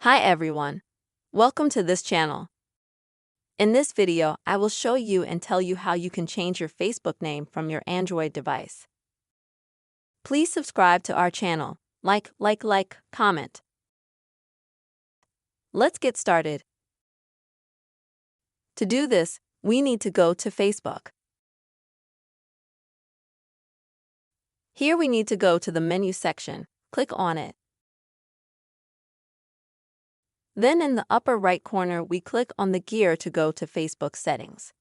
Hi everyone. Welcome to this channel. In this video, I will show you and tell you how you can change your Facebook name from your Android device. Please subscribe to our channel, like, comment. Let's get started. To do this, we need to go to Facebook. Here we need to go to the menu section, click on it. Then in the upper right corner, we click on the gear to go to Facebook settings.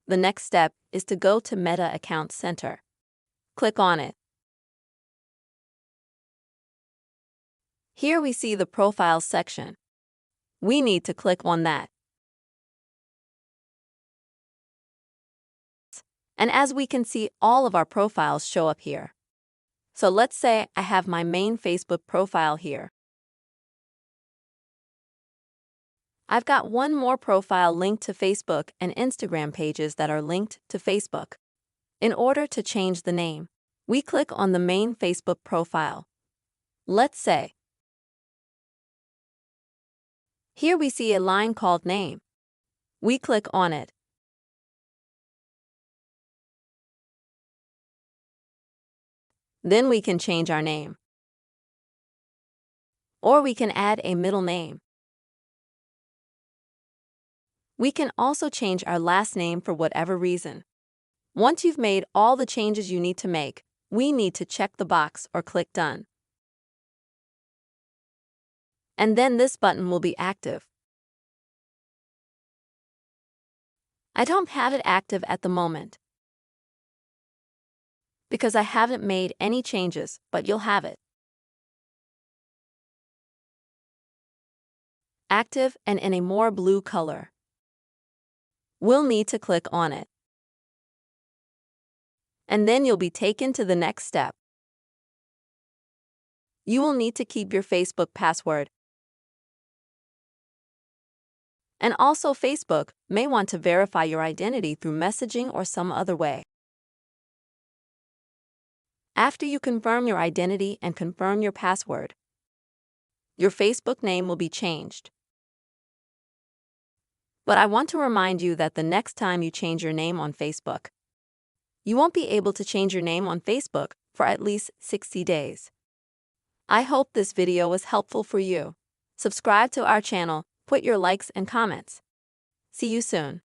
The next step is to go to Meta Account Center. Click on it. Here we see the Profiles section. We need to click on that. And as we can see, all of our profiles show up here. So let's say I have my main Facebook profile here. I've got one more profile linked to Facebook and Instagram pages that are linked to Facebook. In order to change the name, we click on the main Facebook profile. Let's say, here we see a line called Name. We click on it. Then we can change our name. Or we can add a middle name. We can also change our last name for whatever reason. Once you've made all the changes you need to make, we need to check the box or click Done. And then this button will be active. I don't have it active at the moment because I haven't made any changes, but you'll have it active and in a more blue color. We'll need to click on it. And then you'll be taken to the next step. You will need to keep your Facebook password. And also Facebook may want to verify your identity through messaging or some other way. After you confirm your identity and confirm your password, your Facebook name will be changed. But I want to remind you that the next time you change your name on Facebook, you won't be able to change your name on Facebook for at least 60 days. I hope this video was helpful for you. Subscribe to our channel, put your likes and comments. See you soon.